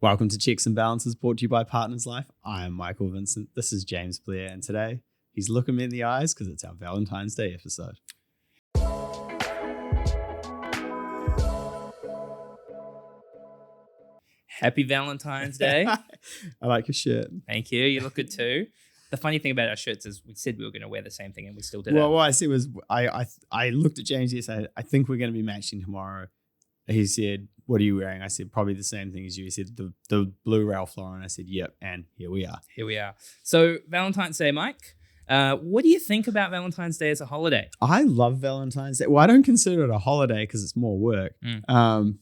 Welcome to Checks and Balances, brought to you by Partners Life. I am Michael Vincent. This is James Blair, and today he's looking me in the eyes because it's our Valentine's Day episode. Happy Valentine's Day. I like your shirt. Thank you. You look good too. The funny thing about our shirts is we said we were going to wear the same thing and we still did Well, what I said was I looked at James yesterday. I think we're going to be matching tomorrow. He said, "What are you wearing?" I said, "Probably the same thing as you." He said, the blue Ralph Lauren. I said, "Yep." And here we are. Here we are. So Valentine's Day, Mike. What do you think about Valentine's Day as a holiday? I love Valentine's Day. Well, I don't consider it a holiday because it's more work. But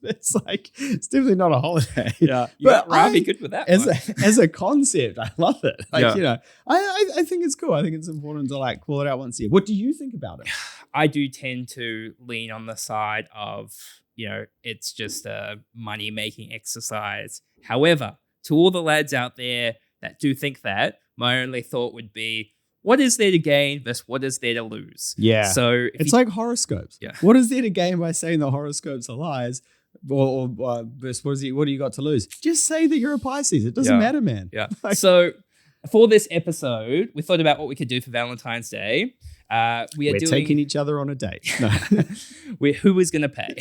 it's like, it's definitely not a holiday. Yeah, but I'd be good with that. As a concept, I love it. Like, yeah. You know, I think it's cool. I think it's important to like call it out once a year. What do you think about it? I do tend to lean on the side of, it's just a money-making exercise. However, to all the lads out there that do think that, my only thought would be, what is there to gain versus what is there to lose? Yeah. So it's like horoscopes. Yeah. What is there to gain by saying the horoscopes are lies? Or versus what do you got to lose? Just say that you're a Pisces. It doesn't matter, man. Yeah. So for this episode, we thought about what we could do for Valentine's Day. We're taking each other on a date. No. Who is going to pay?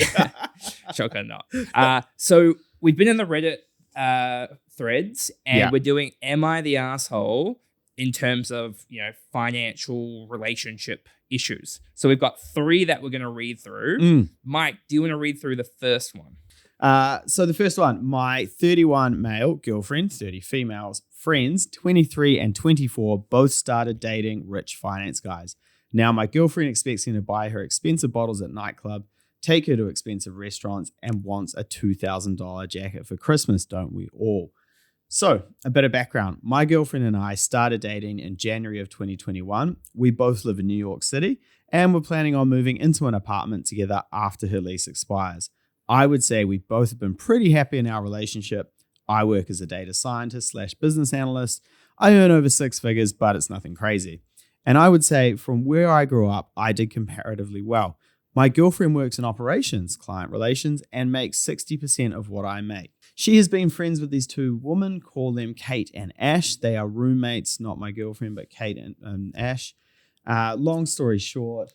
Shocker, not. So we've been in the Reddit threads, and we're doing "Am I the asshole?" in terms of financial relationship issues. So we've got 3 that we're going to read through. Mike, do you want to read through the first one? So the first one, my 31 male girlfriend, 30 females, friends, 23 and 24, both started dating rich finance guys. Now my girlfriend expects me to buy her expensive bottles at nightclub, take her to expensive restaurants, and wants a $2,000 jacket for Christmas, don't we all? So, a bit of background. My girlfriend and I started dating in January of 2021. We both live in New York City, and we're planning on moving into an apartment together after her lease expires. I would say we both have been pretty happy in our relationship. I work as a data scientist / business analyst. I earn over 6 figures, but it's nothing crazy. And I would say from where I grew up, I did comparatively well. My girlfriend works in operations, client relations, and makes 60% of what I make. She has been friends with these 2 women, call them Kate and Ash. They are roommates, not my girlfriend, but Kate and Ash. Long story short,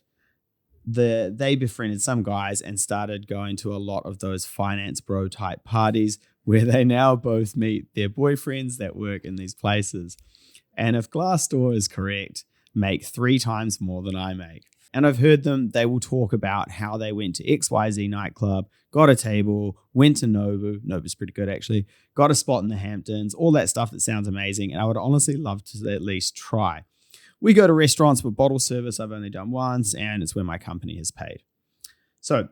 they befriended some guys and started going to a lot of those finance bro type parties where they now both meet their boyfriends that work in these places. And if Glassdoor is correct, make 3 times more than I make. And I've heard they will talk about how they went to XYZ nightclub, got a table, went to Nobu. Nobu's pretty good, actually. Got a spot in the Hamptons, all that stuff that sounds amazing. And I would honestly love to at least try. We go to restaurants with bottle service. I've only done once, and it's where my company has paid. So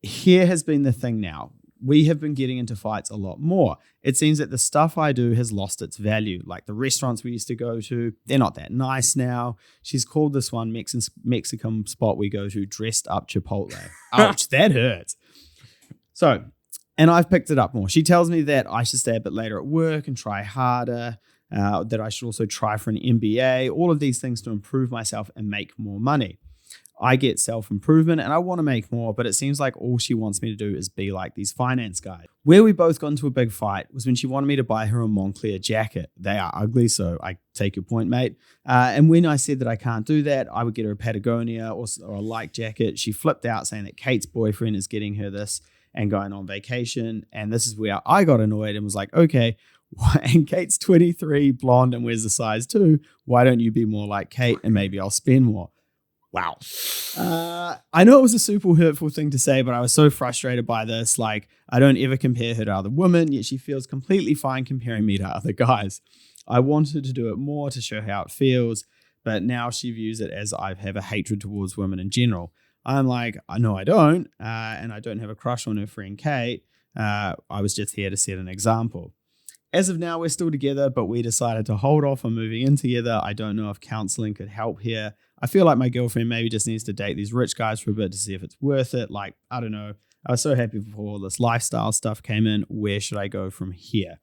here has been the thing now. We have been getting into fights a lot more. It seems that the stuff I do has lost its value. Like the restaurants we used to go to, they're not that nice now. She's called this one Mexican spot we go to dressed up Chipotle. Ouch, that hurts. So, and I've picked it up more. She tells me that I should stay a bit later at work and try harder, that I should also try for an MBA, all of these things to improve myself and make more money. I get self-improvement and I want to make more, but it seems like all she wants me to do is be like these finance guys. Where we both got into a big fight was when she wanted me to buy her a Moncler jacket. They are ugly, so I take your point, mate. And when I said that I can't do that, I would get her a Patagonia or a like jacket. She flipped out saying that Kate's boyfriend is getting her this and going on vacation. And this is where I got annoyed and was like, okay, and Kate's 23, blonde, and wears a size 2. Why don't you be more like Kate and maybe I'll spend more? Wow. I know it was a super hurtful thing to say, but I was so frustrated by this. Like, I don't ever compare her to other women, yet she feels completely fine comparing me to other guys. I wanted to do it more to show how it feels, but now she views it as I have a hatred towards women in general. I'm like, no, I don't. And I don't have a crush on her friend Kate. I was just here to set an example. As of now, we're still together, but we decided to hold off on moving in together. I don't know if counseling could help here. I feel like my girlfriend maybe just needs to date these rich guys for a bit to see if it's worth it. Like, I don't know. I was so happy before all this lifestyle stuff came in. Where should I go from here?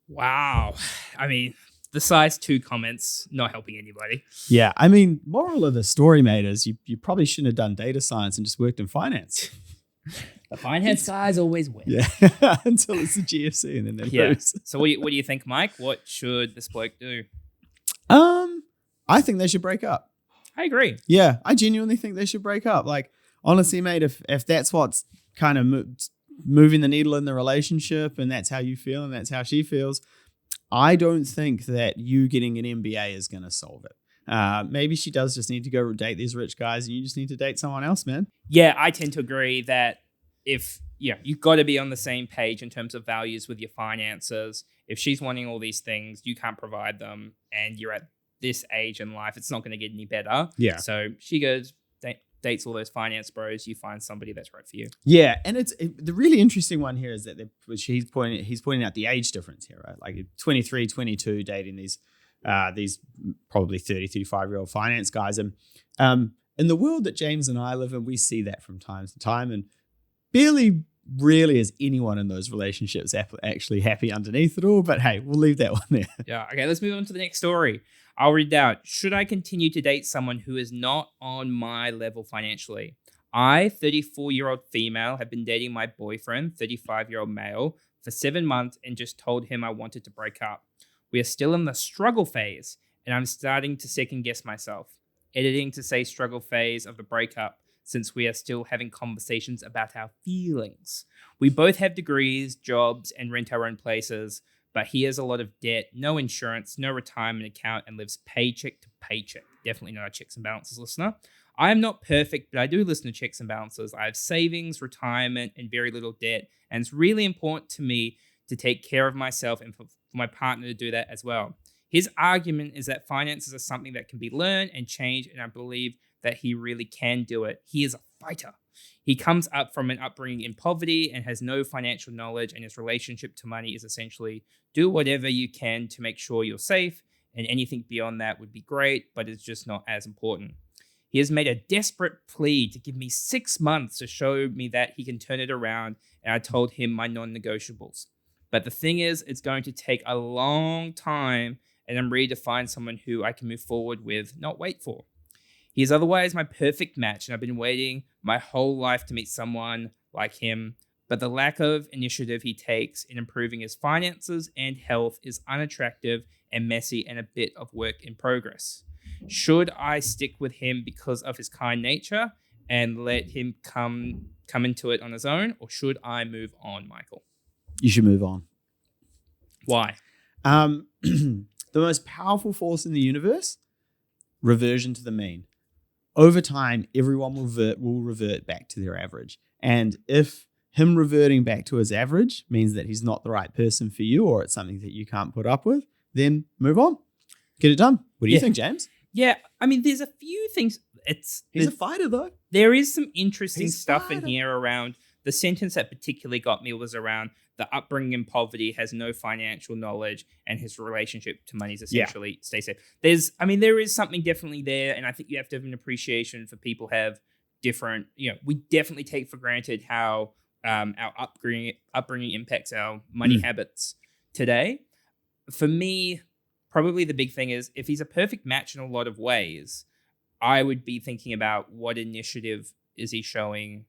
Wow. I mean, the size 2 comments, not helping anybody. Yeah. I mean, moral of the story, mate, is you probably shouldn't have done data science and just worked in finance. The finance guys always win. Yeah, until it's the GFC and then they lose. So what do you think, Mike? What should this bloke do? I think they should break up. I agree. Yeah, I genuinely think they should break up. Like, honestly, mate, if that's what's kind of moving the needle in the relationship and that's how you feel and that's how she feels, I don't think that you getting an MBA is going to solve it. Maybe she does just need to go date these rich guys and you just need to date someone else, man. Yeah, I tend to agree that you've got to be on the same page in terms of values with your finances. If she's wanting all these things, you can't provide them, and you're at this age in life, it's not going to get any better. Yeah. So she goes, dates all those finance bros, you find somebody that's right for you. Yeah, and the really interesting one here is that he's pointing out the age difference here, right? Like 23, 22 dating these probably 30, 35-year-old finance guys. And in the world that James and I live in, we see that from time to time, and barely really is anyone in those relationships actually happy underneath it all. But hey, we'll leave that one there. Yeah, okay, let's move on to the next story. I'll read it out. Should I continue to date someone who is not on my level financially? I, 34-year-old female, have been dating my boyfriend, 35-year-old male, for 7 months and just told him I wanted to break up. We are still in the struggle phase, and I'm starting to second guess myself. Editing to say struggle phase of the breakup, since we are still having conversations about our feelings. We both have degrees, jobs, and rent our own places, but he has a lot of debt, no insurance, no retirement account, and lives paycheck to paycheck. Definitely not a Checks and Balances listener. I am not perfect, but I do listen to Checks and Balances. I have savings, retirement, and very little debt, and it's really important to me to take care of myself and for my partner to do that as well. His argument is that finances are something that can be learned and changed, and I believe that he really can do it. He is a fighter. He comes up from an upbringing in poverty and has no financial knowledge, and his relationship to money is essentially do whatever you can to make sure you're safe, and anything beyond that would be great, but it's just not as important. He has made a desperate plea to give me 6 months to show me that he can turn it around, and I told him my non-negotiables. But the thing is, it's going to take a long time, and I'm ready to find someone who I can move forward with, not wait for. He is otherwise my perfect match, and I've been waiting my whole life to meet someone like him, but the lack of initiative he takes in improving his finances and health is unattractive and messy and a bit of work in progress. Should I stick with him because of his kind nature and let him come into it on his own, or should I move on, Michael? You should move on. Why? The most powerful force in the universe, reversion to the mean. Over time, everyone will revert back to their average. And if him reverting back to his average means that he's not the right person for you, or it's something that you can't put up with, then move on. Get it done. What do you think, James? Yeah, I mean, there's a few things. He's a fighter, though. There is some interesting stuff in here around the sentence that particularly got me was around the upbringing in poverty, has no financial knowledge, and his relationship to money is essentially stay safe. There is something definitely there, and I think you have to have an appreciation for people have different, we definitely take for granted how our upbringing impacts our money habits today. For me, probably the big thing is if he's a perfect match in a lot of ways, I would be thinking about what initiative is he showing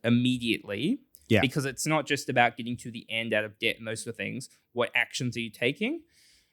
immediately. Yeah. Because it's not just about getting to the end out of debt and those sort of things. What actions are you taking?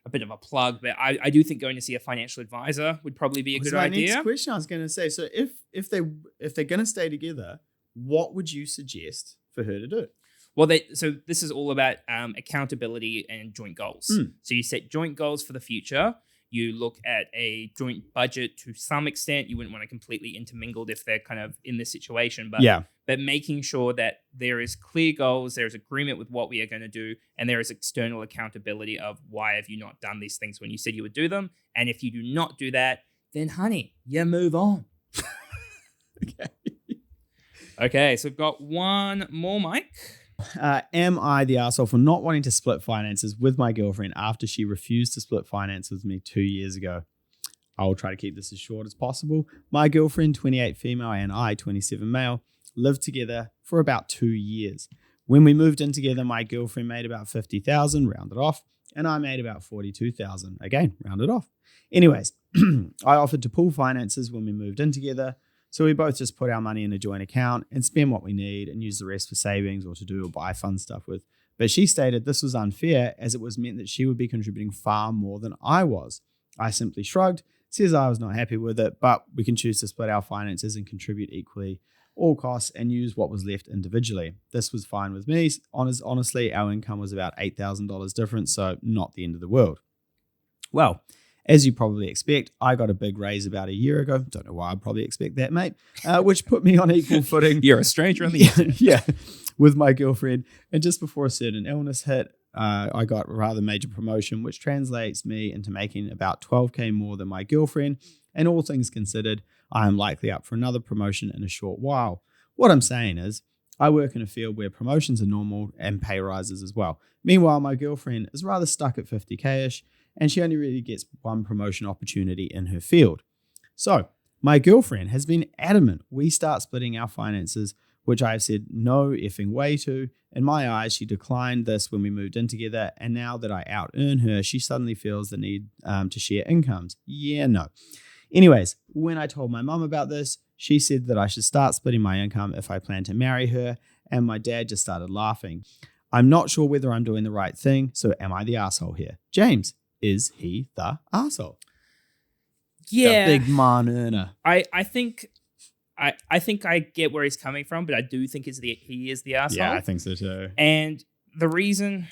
A bit of a plug, but I do think going to see a financial advisor would probably be a good idea. My next question I was going to say, so if they're going to stay together, what would you suggest for her to do? Well, so this is all about accountability and joint goals. So you set joint goals for the future. You look at a joint budget to some extent. You wouldn't want to completely intermingled if they're kind of in this situation. But making sure that there is clear goals, there's agreement with what we are going to do, and there is external accountability of why have you not done these things when you said you would do them. And if you do not do that, then honey, you move on. Okay, so we've got one more, Mike. Am I the arsehole for not wanting to split finances with my girlfriend after she refused to split finances with me 2 years ago? I will try to keep this as short as possible. My girlfriend, 28 female, and I, 27 male, lived together for about 2 years. When we moved in together, my girlfriend made about $50,000, rounded off, and I made about $42,000, again, rounded off. Anyways, I offered to pool finances when we moved in together So we both just put our money in a joint account and spend what we need and use the rest for savings or to do or buy fun stuff with. But she stated this was unfair as it was meant that she would be contributing far more than I was. I simply shrugged, says I was not happy with it, but we can choose to split our finances and contribute equally all costs and use what was left individually. This was fine with me. Honestly, our income was about $8,000 difference, so not the end of the world. Well, as you probably expect, I got a big raise about a year ago. Don't know why I'd probably expect that, mate. Which put me on equal footing. You're a stranger on the internet. Yeah, with my girlfriend. And just before a certain illness hit, I got a rather major promotion, which translates me into making about $12,000 more than my girlfriend. And all things considered, I am likely up for another promotion in a short while. What I'm saying is, I work in a field where promotions are normal and pay rises as well. Meanwhile, my girlfriend is rather stuck at 50K-ish, and she only really gets one promotion opportunity in her field. So, my girlfriend has been adamant we start splitting our finances, which I have said no effing way to. In my eyes, she declined this when we moved in together, and now that I out-earn her, she suddenly feels the need to share incomes. Yeah, no. Anyways, when I told my mum about this, she said that I should start splitting my income if I plan to marry her, and my dad just started laughing. I'm not sure whether I'm doing the right thing, so am I the asshole here? James, is he the asshole? Yeah. The big man earner. I think I get where he's coming from, but I do think he is the asshole. Yeah, I think so too. And the reason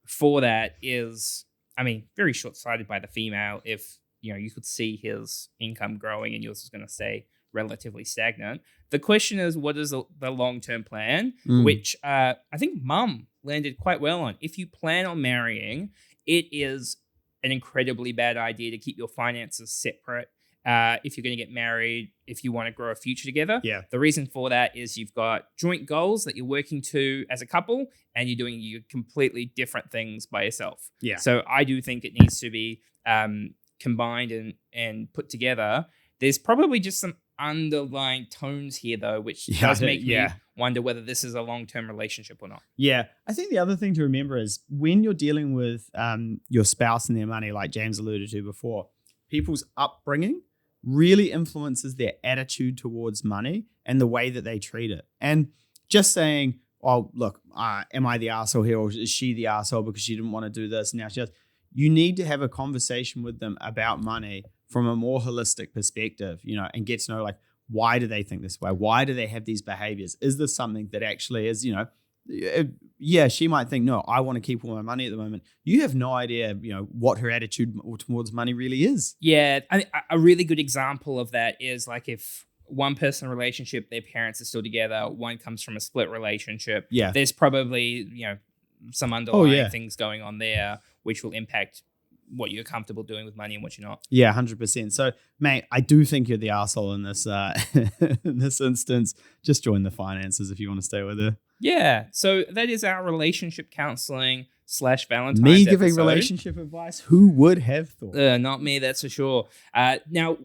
for that is, I mean, very short-sighted by the female. If you could see his income growing and yours is going to stay relatively stagnant. The question is, what is the long-term plan? Which I think Mum landed quite well on. If you plan on marrying, it is an incredibly bad idea to keep your finances separate. If you're going to get married, if you want to grow a future together. Yeah. The reason for that is you've got joint goals that you're working to as a couple, and you're doing your completely different things by yourself. Yeah. So I do think it needs to be combined and put together. There's probably just some underlying tones here, though, which does make me wonder whether this is a long-term relationship or not. Yeah. I think the other thing to remember is when you're dealing with your spouse and their money, like James alluded to before, people's upbringing really influences their attitude towards money and the way that they treat it. And just saying, oh, look, am I the asshole here, or is she the asshole because she didn't want to do this? Now she does. You need to have a conversation with them about money from a more holistic perspective, and get to know, like, why do they think this way? Why do they have these behaviors? Is this something that actually is, yeah, she might think, no, I want to keep all my money at the moment. You have no idea, what her attitude towards money really is. Yeah. A really good example of that is like if one person relationship, their parents are still together, one comes from a split relationship. Yeah. There's probably, some underlying things going on there, which will impact what you're comfortable doing with money and what you're not. Yeah, 100%. So, mate, I do think you're the asshole in this in this instance. Just join the finances if you want to stay with her. Yeah. So that is our relationship counseling / Valentine's Me giving episode. relationship advice? Who would have thought? Not me, that's for sure. Now,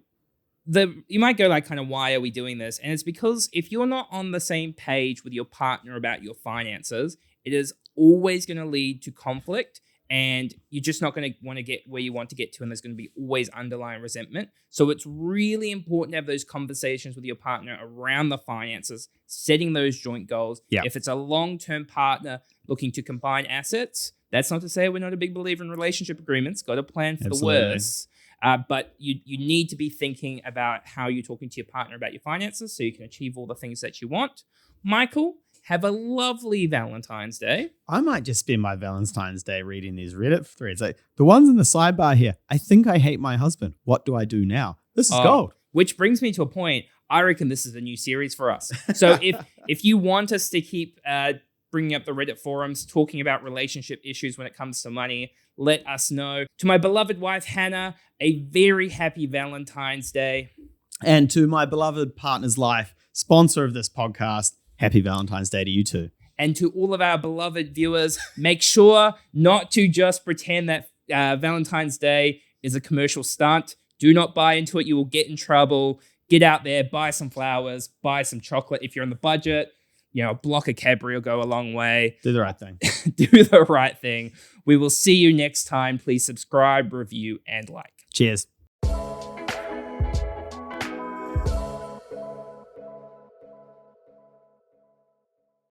you might go like, kind of, why are we doing this? And it's because if you're not on the same page with your partner about your finances, it is always going to lead to conflict, and you're just not going to want to get where you want to get to, and there's going to be always underlying resentment. So it's really important to have those conversations with your partner around the finances, setting those joint goals. Yeah. If it's a long-term partner looking to combine assets, that's not to say we're not a big believer in relationship agreements. Got to plan for the worst. But you need to be thinking about how you're talking to your partner about your finances so you can achieve all the things that you want. Michael, have a lovely Valentine's Day. I might just spend my Valentine's Day reading these Reddit threads. Like the ones in the sidebar here. I think I hate my husband. What do I do now? This is gold. Which brings me to a point. I reckon this is a new series for us. So if you want us to keep bringing up the Reddit forums, talking about relationship issues when it comes to money, let us know. To my beloved wife, Hannah, a very happy Valentine's Day. And to my beloved partner's life, sponsor of this podcast, happy Valentine's Day to you too. And to all of our beloved viewers, make sure not to just pretend that Valentine's Day is a commercial stunt. Do not buy into it. You will get in trouble. Get out there, buy some flowers, buy some chocolate. If you're on the budget, a block of Cadbury will go a long way. Do the right thing. Do the right thing. We will see you next time. Please subscribe, review, and like. Cheers.